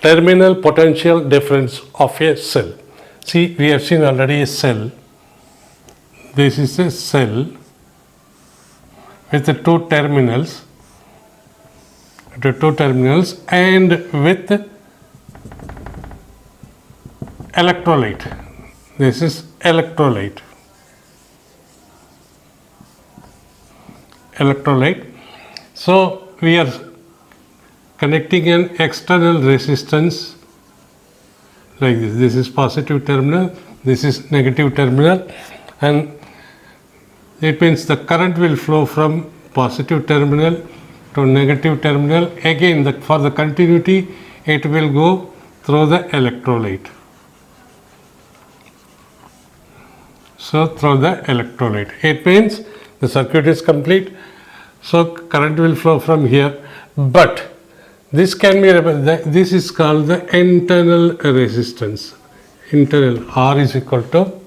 terminal potential difference of a cell. See, we have seen already a cell. This is a cell with the two terminals and with electrolyte. This is electrolyte. So we are connecting an external resistance like this. This is positive terminal, this is negative terminal, and it means the current will flow from positive terminal to negative terminal. Again, for the continuity, it will go through the electrolyte. So through the electrolyte, it means the circuit is complete. So current will flow from here, but this can be, this is called the internal resistance. Internal, R is equal to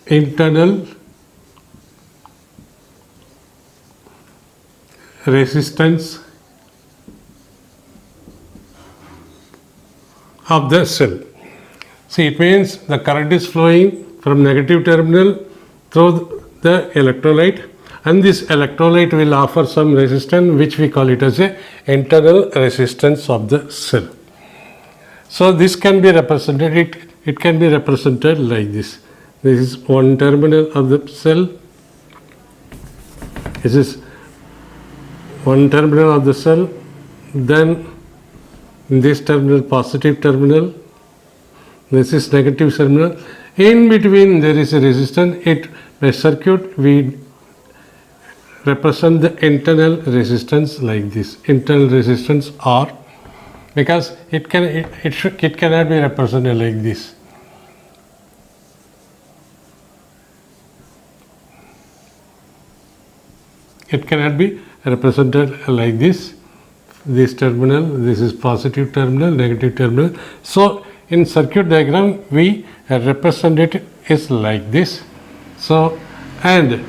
internal resistance of the cell. See, it means the current is flowing from negative terminal through the electrolyte, and this electrolyte will offer some resistance, which we call it as a internal resistance of the cell. So this can be represented, it can be represented like this. This is one terminal of the cell. This is one terminal of the cell. Then this terminal, positive terminal. This is negative terminal. In between there is a resistance. A circuit, we represent the internal resistance like this. Internal resistance R, because it cannot be represented like this. It cannot be represented like this. This terminal, this is positive terminal, negative terminal. So in circuit diagram, we represent it is like this. So, and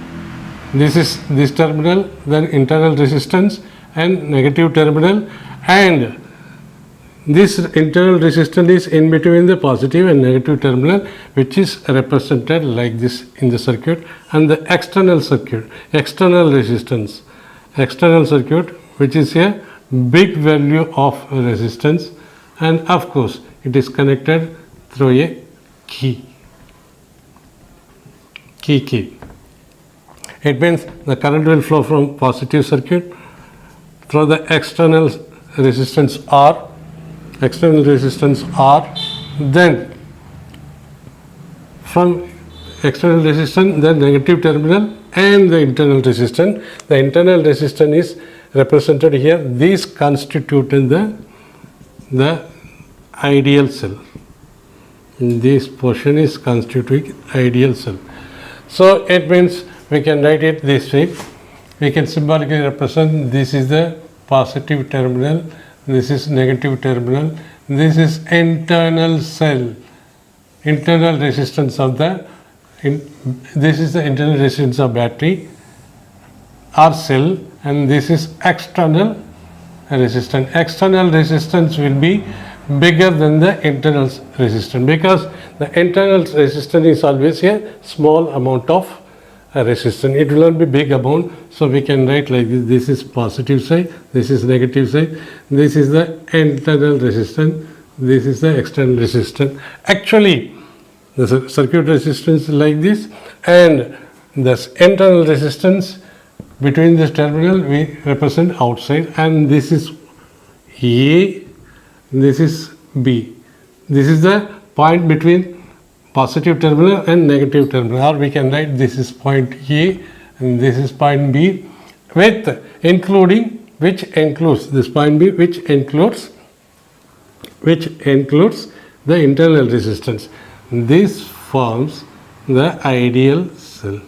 this is this terminal, then internal resistance and negative terminal, and this internal resistance is in between the positive and negative terminal, which is represented like this in the circuit. And the external circuit, external resistance, external circuit, which is a big value of resistance, and of course it is connected through a key. It means the current will flow from positive circuit through the external resistance R, then from external resistance, then negative terminal and the internal resistance. The internal resistance is represented here. These constitute the ideal cell. This portion is constituting ideal cell. So it means we can write it this way. We can symbolically represent this is the positive terminal, this is negative terminal, this is internal cell, internal resistance of the, this is the internal resistance of battery or cell, and this is external resistance. External resistance will be bigger than the internal resistance, because the internal resistance is always a small amount of resistance. It will not be big amount. So we can write like this. This is positive side, this is negative side, this is the internal resistance, this is the external resistance. Actually, the circuit resistance is like this, and this internal resistance between this terminal we represent outside, and this is A, this is B. This is the point between positive terminal and negative terminal, or we can write this is point A and this is point B, with including, which includes this point B, which includes the internal resistance. This forms the ideal cell.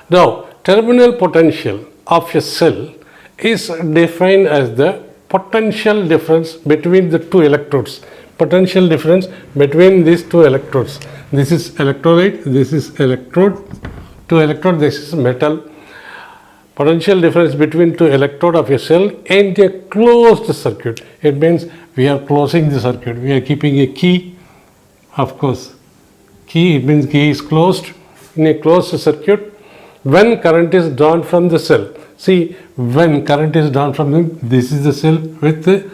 Now, terminal potential of a cell is defined as the potential difference between the two electrodes. Potential difference between these two electrodes. This is electrolyte, this is electrode, two electrode, this is metal. potential difference between two electrode of a cell in a closed circuit. It means we are closing the circuit. We are keeping a key, of course. Key, it means key is closed in a closed circuit when current is drawn from the cell. See, when current is drawn from the, this is the cell with the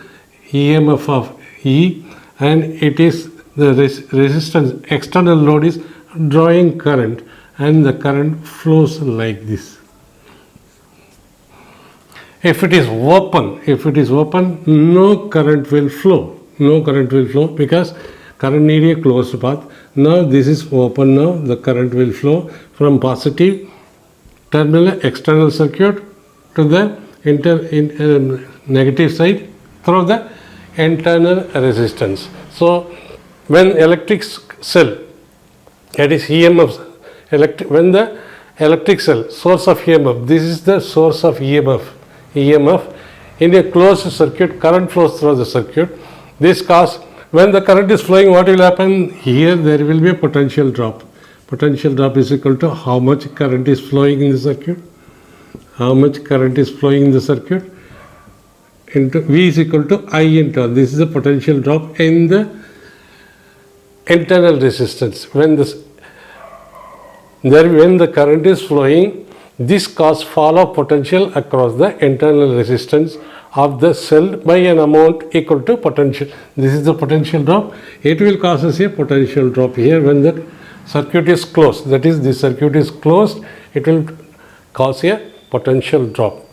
EMF of E, and it is the resistance, external load is drawing current, and the current flows like this. If it is open, no current will flow. No current will flow because current need a closed path. Now this is open. Now the current will flow from positive terminal external circuit to the negative side through the internal resistance. So when electric cell, that is EMF, when the electric cell, source of EMF, this is the source of EMF, in a closed circuit, current flows through the circuit. This cause, when the current is flowing, what will happen? Here there will be a potential drop. Potential drop is equal to how much current is flowing in the circuit. How much current is flowing in the circuit into V is equal to I into R. This is the potential drop in the internal resistance. When the current is flowing, this causes fall of potential across the internal resistance of the cell by an amount equal to potential. This is the potential drop. It will cause us a potential drop here when the circuit is closed. That is, the circuit is closed, it will cause a potential drop.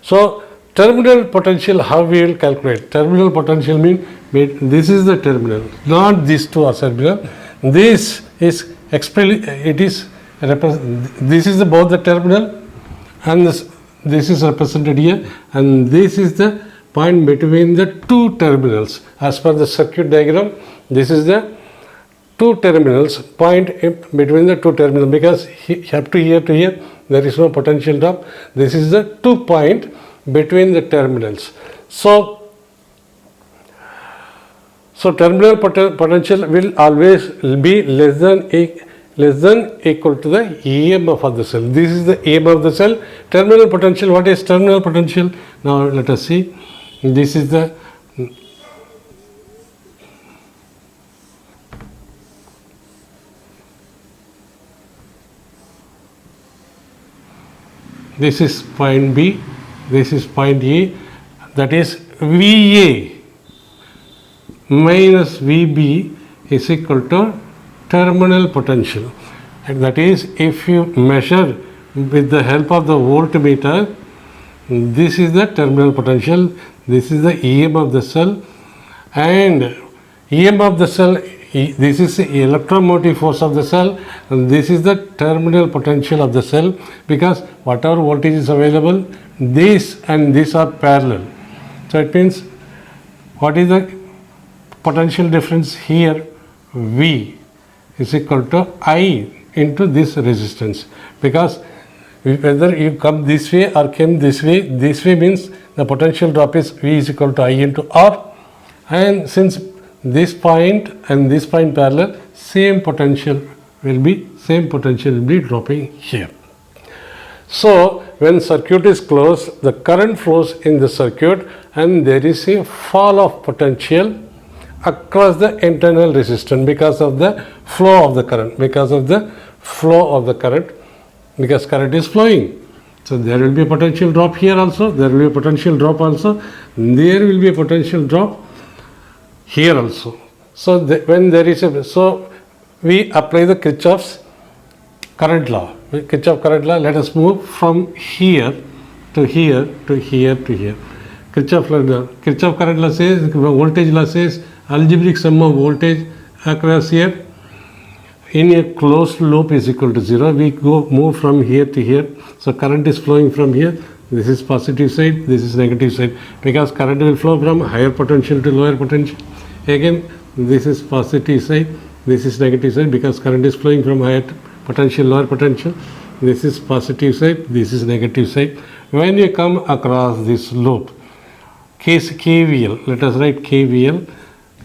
So terminal potential, how we will calculate? Terminal potential means this is the terminal, not these two are terminal. This is this is both the terminal, and this is represented here, and this is the point between the two terminals. As per the circuit diagram, this is the two terminals, point between the two terminals, because up to here there is no potential drop. This is the 2 point between the terminals. So terminal potential will always be less than equal to the EMF of the cell. This is the EMF of the cell. Terminal potential, what is terminal potential? Now let us see. This is the this is point B, this is point A, that is VA minus VB is equal to terminal potential. And that is, if you measure with the help of the voltmeter, this is the terminal potential, this is the EM of the cell, and EM of the cell, this is the electromotive force of the cell, and this is the terminal potential of the cell, because whatever voltage is available, this and this are parallel. So it means, what is the potential difference here? V is equal to I into this resistance, because whether you come this way or came this way means the potential drop is V is equal to I into R, and since this point and this point parallel, same potential will be dropping here. So when circuit is closed, the current flows in the circuit and there is a fall of potential across the internal resistance because of the flow of the current, because current is flowing. So there will be a potential drop here also, there will be a potential drop also, there will be a potential drop here also. So when there is so we apply the Kirchhoff's current law. Let us move from here to here to here to here. Kirchhoff current law says, voltage law says, algebraic sum of voltage across here in a closed loop is equal to 0. We move from here to here. So current is flowing from here. This is positive side, this is negative side, because current will flow from higher potential to lower potential. Again, this is positive side, this is negative side, because current is flowing from higher potential, lower potential. This is positive side, this is negative side. When you come across this loop, case KVL, let us write KVL.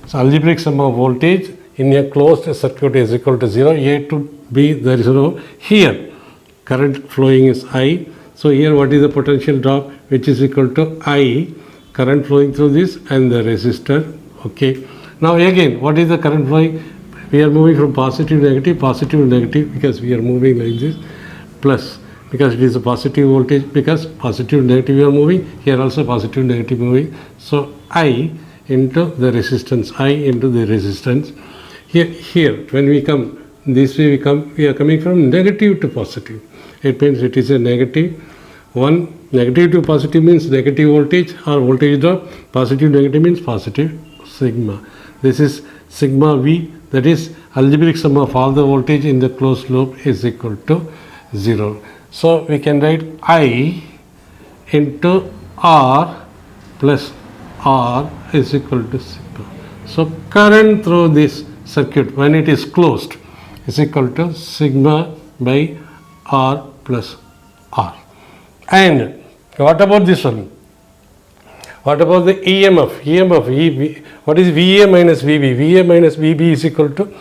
So algebraic sum of voltage in a closed circuit is equal to 0. A to B, there is no. Here, current flowing is I. So here what is the potential drop, which is equal to I, current flowing through this and the resistor. Okay. Now again, what is the current flowing? We are moving from positive to negative, because we are moving like this, plus, because it is a positive voltage, because positive negative we are moving, here also positive negative moving. So I into the resistance, Here when we come this way, we are coming from negative to positive. It means it is a negative. Negative to positive means negative voltage or voltage drop. Positive negative means positive sigma. This is sigma V, that is algebraic sum of all the voltage in the closed loop is equal to 0. So we can write I into R plus R is equal to sigma. So current through this circuit when it is closed is equal to sigma by R plus R. And what about this one? What about the EMF? EB. What is VA minus VB? VA minus VB is equal to,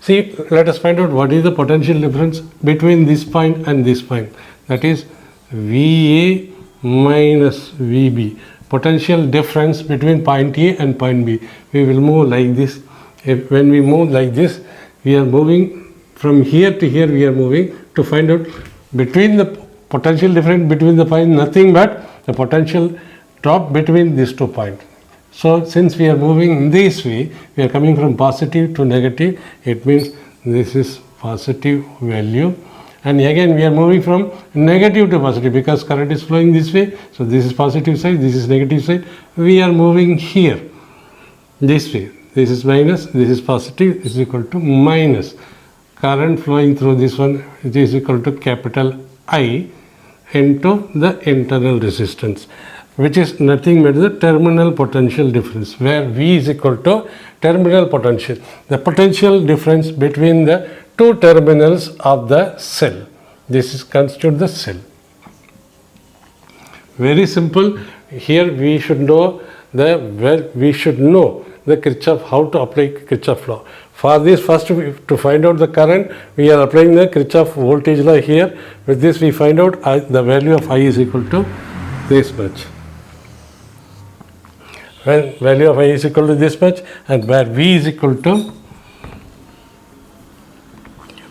see, let us find out what is the potential difference between this point and this point. That is VA minus VB. Potential difference between point A and point B. We will move like this. When we move like this, we are moving from here to here, we are moving to find out between the potential difference between the point, nothing but the potential drop between these 2 points. So since we are moving in this way, we are coming from positive to negative, it means this is positive value. And again we are moving from negative to positive because current is flowing this way. So this is positive side, this is negative side. We are moving here this way. This is minus, this is positive, this is equal to minus. Current flowing through this one, it is equal to capital I into the internal resistance, which is nothing but the terminal potential difference, where V is equal to terminal potential, the potential difference between the 2 terminals of the cell. This is constitute the cell. Very simple. Here we should know the Kirchhoff, how to apply Kirchhoff law. For this, first to find out the current, we are applying the Kirchhoff voltage law here. With this we find out the value of I is equal to this much. When value of I is equal to this much, and where V is equal to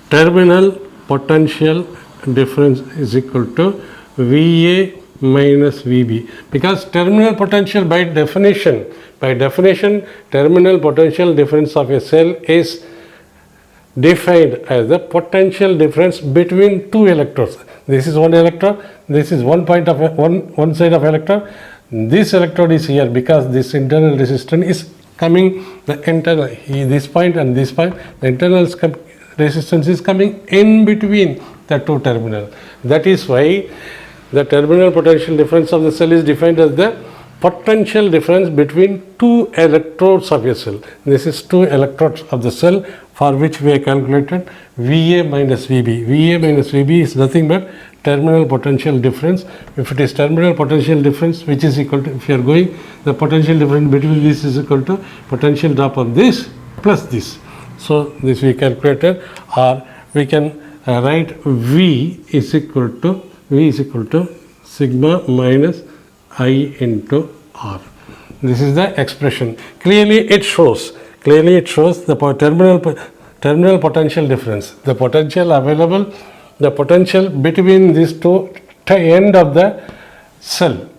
terminal potential difference is equal to VA minus VB, because terminal potential by definition, terminal potential difference of a cell is defined as the potential difference between 2 electrodes. This is one electrode, this is one point of one side of electrode. This electrode is here because this internal resistance is coming, the internal, this point and this point, the internal resistance is coming in between the 2 terminals. That is why the terminal potential difference of the cell is defined as the potential difference between 2 electrodes of a cell. This is 2 electrodes of the cell, for which we have calculated VA minus VB. VA minus VB is nothing but terminal potential difference. If it is terminal potential difference, which is equal to, if you are going, the potential difference between this is equal to potential drop of this plus this. So this we calculated, or we can write V is equal to sigma minus I into R. This is the expression. Clearly it shows the terminal potential difference, the potential available, the potential between these 2 end of the cell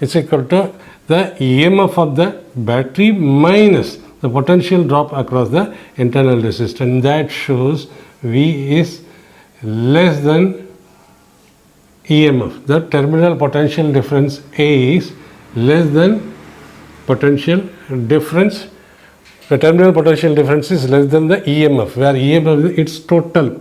is equal to the EMF of the battery minus the potential drop across the internal resistance. That shows V is less than EMF. The terminal potential difference A is less than potential difference. The terminal potential difference is less than the EMF, where EMF is its total.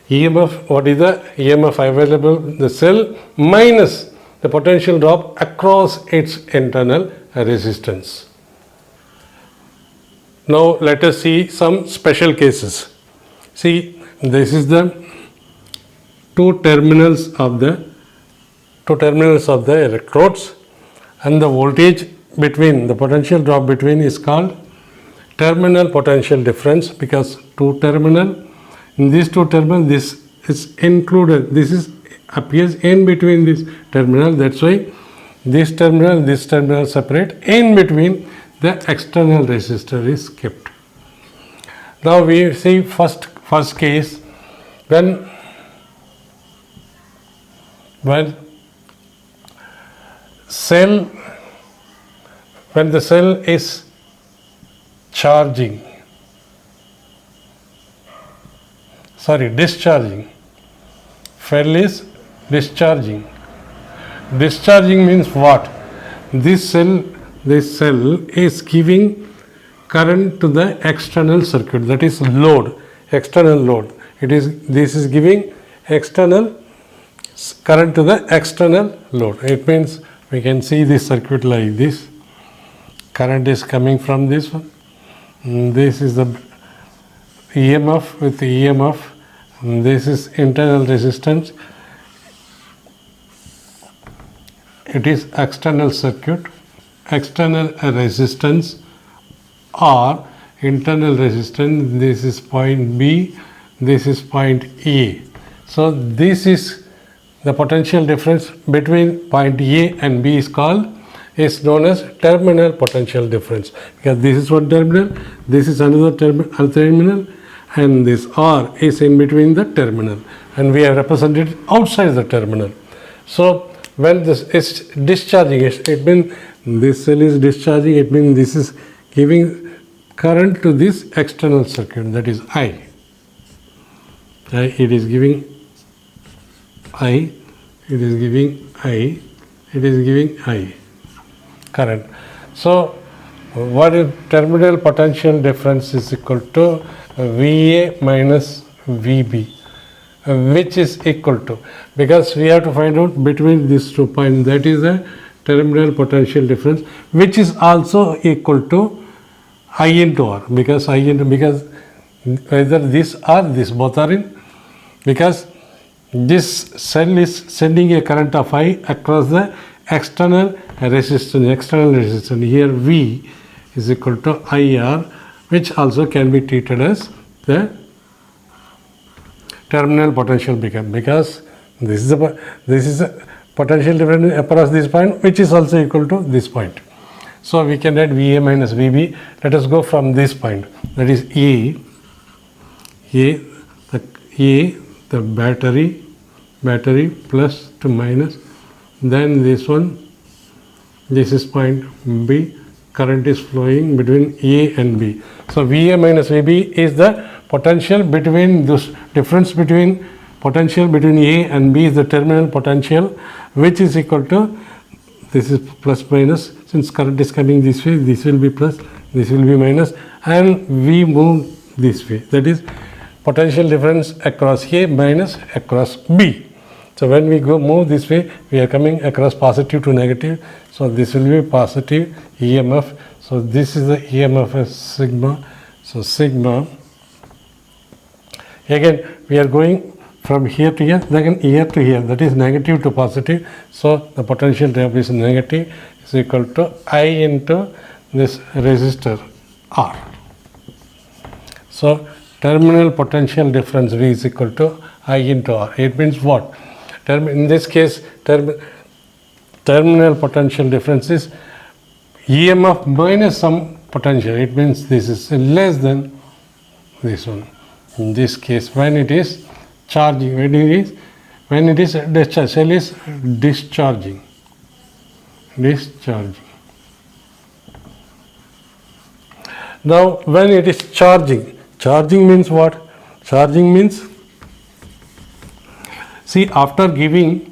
EMF, what is the EMF available in the cell minus the potential drop across its internal resistance. Now let us see some special cases. See, this is the two terminals of the electrodes, and the voltage between, the potential drop between is called terminal potential difference, because two terminal, in these two terminals this is included, this is appears in between this terminal. That's why this terminal separate. In between the external resistor is kept. Now we see first case when the cell is discharging. Cell is discharging. Discharging means what? This cell is giving current to the external circuit, that is external load. This is giving external current to the external load. It means we can see this circuit like this. Current is coming from this one. This is the EMF with the EMF. This is internal resistance. It is external circuit. External resistance or internal resistance. This is point B. This is point A. So this is the potential difference between point A and B is known as terminal potential difference, because this is one terminal, this is another terminal, and this R is in between the terminal, and we have represented outside the terminal. So when this is discharging, it means this cell is discharging, it means this is giving current to this external circuit, that is I. It is giving I, it is giving I, it is giving I current. So what is terminal potential difference is equal to VA minus VB, which is equal to, because we have to find out between these 2 points, that is the terminal potential difference, which is also equal to I into R, because whether this or this both are in, because this cell is sending a current of I across the external resistance. Here V is equal to IR, which also can be treated as the terminal potential, because this is a potential difference across this point, which is also equal to this point. So we can write VA minus VB. Let us go from this point, that is the battery plus to minus, then this one, this is point B, current is flowing between A and B. So VA minus VB is the potential between this difference between potential between A and B is the terminal potential, which is equal to, this is plus minus, since current is coming this way, this will be plus, this will be minus, and we move this way, that is potential difference across A minus across B. So when we move this way, we are coming across positive to negative, so this will be positive EMF. So this is the EMF as sigma. So sigma, again we are going from here to here, then here to here, that is negative to positive. So the potential drop is negative, is equal to I into this resistor R. So terminal potential difference V is equal to I into R. It means what? In this case, terminal potential difference is EMF minus some potential. It means this is less than this one. In this case, when it is charging, when it is discharged, cell is discharging. Now, when it is charging means what? Charging means, after giving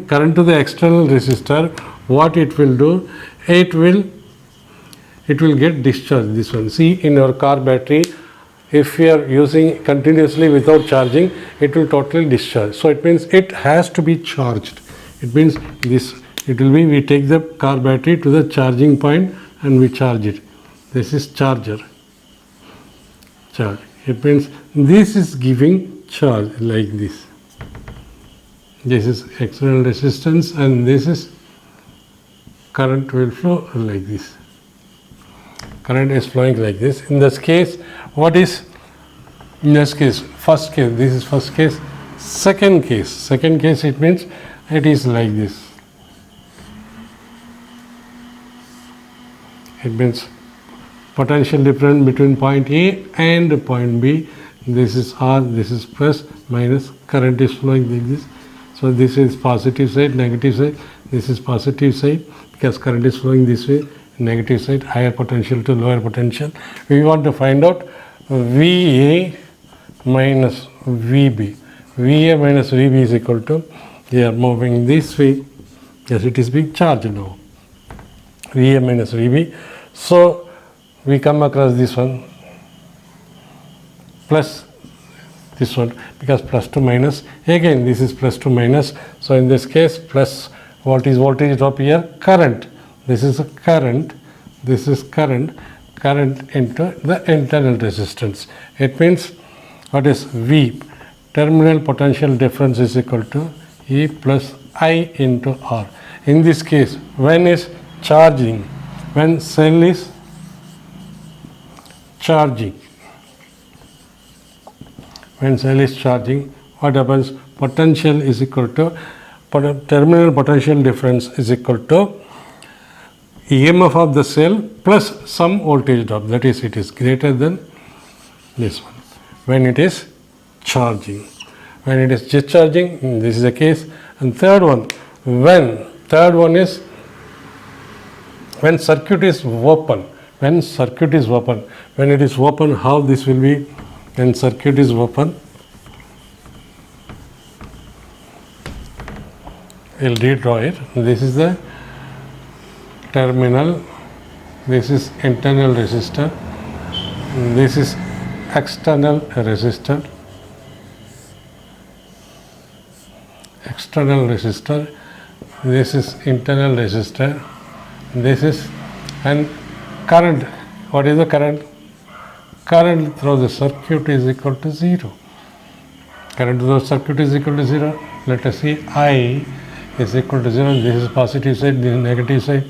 current to the external resistor, what it will do? It will get discharged. This one. See, in your car battery, if you are using continuously without charging, it will totally discharge. So it means it has to be charged. It means it will be, we take the car battery to the charging point and we charge it. This is charger. Charge. It means this is giving charge like this. This is external resistance and this is current will flow like this. Current is flowing like this. In this case, what is In this case, first case, this is first case. Second case, it means it is like this. It means potential difference between point A and point B. This is R, this is plus, minus, current is flowing like this. So this is positive side, negative side, this is positive side because current is flowing this way, negative side, higher potential to lower potential. We want to find out VA minus VB. VA minus VB is equal to, they are moving this way, yes, it is being charged now. VA minus VB. So we come across this one plus this one because plus to minus, again this is plus to minus. So in this case plus what is voltage drop here? Current. This is a current, this is current into the internal resistance. It means what is V? Terminal potential difference is equal to E plus I into R. In this case, when is charging? When cell is charging. When cell is charging, what happens? Potential is equal to, terminal potential difference is equal to EMF of the cell plus some voltage drop. That is, it is greater than this one. When it is charging. When it is discharging, this is the case. And third one is when circuit is open. When circuit is open. When it is open, how this will be? When circuit is open, we'll redraw it. This is the terminal, this is internal resistor, this is external resistor, this is internal resistor, this is, and current. What is the current? Current through the circuit is equal to 0. Current through the circuit is equal to 0. Let us see, I is equal to 0. This is positive side, this is negative side.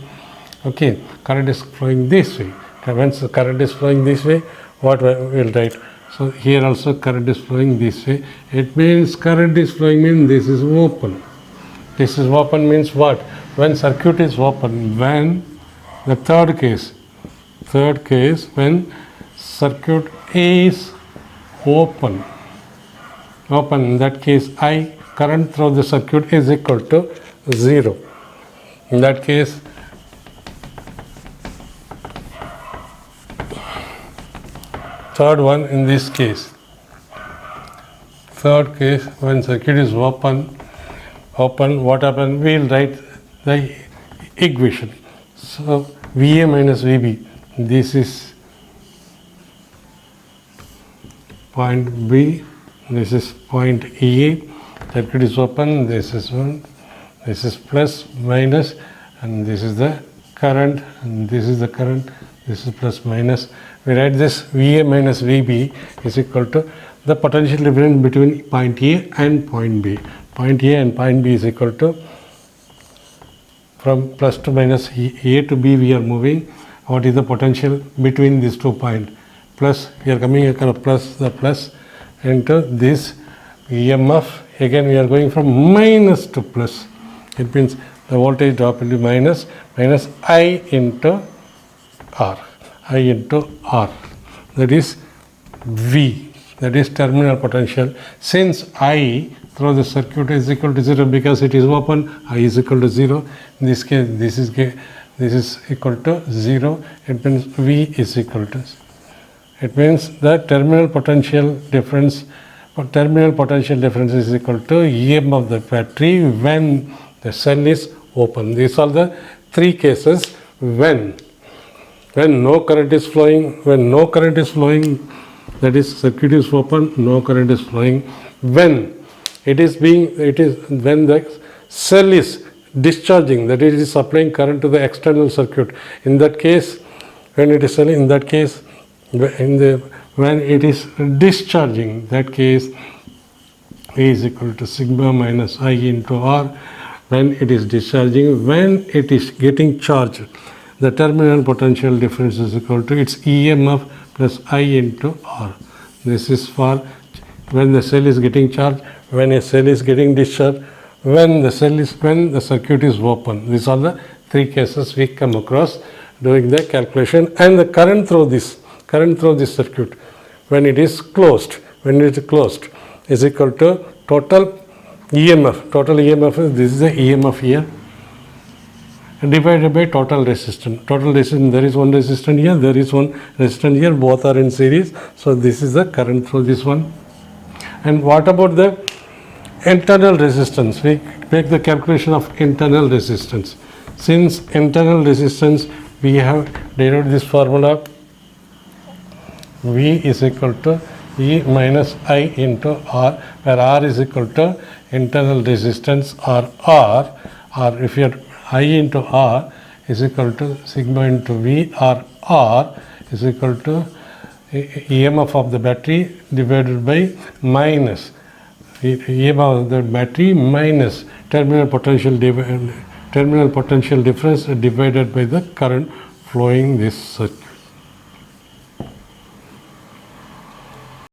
Okay, current is flowing this way. When current is flowing this way, what we will write? So here also current is flowing this way. It means current is flowing means this is open. This is open means what? When circuit is open. When the third case when circuit is open, in that case I, current through the circuit is equal to 0. In that case, third one in this case, when circuit is open, what happens? We will write the equation. So VA minus VB, this is point B, this is point A, circuit is open, this is 1, this is plus, minus, and this is the current, and this is the current, this is plus, minus. We write this VA minus VB is equal to the potential difference between point A and point B. Point A and point B is equal to, from plus to minus, A to B we are moving. What is the potential between these 2 points? Plus, we are coming across the plus into this EMF. Again we are going from minus to plus. It means the voltage drop will be minus I into R. That is V. That is terminal potential. Since I through the circuit is equal to 0 because it is open, I is equal to 0. In this case, this is equal to 0. It means V is equal to. It means the terminal potential difference is equal to EM of the battery when the cell is open. These are the 3 cases when no current is flowing, that is circuit is open, no current is flowing. When when the cell is discharging, that is, it is supplying current to the external circuit. In that case, when it is selling, in that case, when it is discharging, that case A is equal to sigma minus I into R. When it is discharging, when it is getting charged, the terminal potential difference is equal to its EMF plus I into R. This is for when the cell is getting charged, when a cell is getting discharged, when the circuit is open. These are the three cases we come across doing the calculation. And the current through this circuit when it is closed is equal to total EMF. This is the EMF here, divided by total resistance. There is one resistance here, there is one resistance here, both are in series. So this is the current through this one. And what about the internal resistance? We make the calculation of internal resistance. Since internal resistance, we have derived this formula, V is equal to E minus I into R, where R is equal to internal resistance, or R, or if you are I into R is equal to sigma into V, or R is equal to EMF of the battery divided by minus EMF of the battery minus terminal potential difference divided by the current flowing this circuit.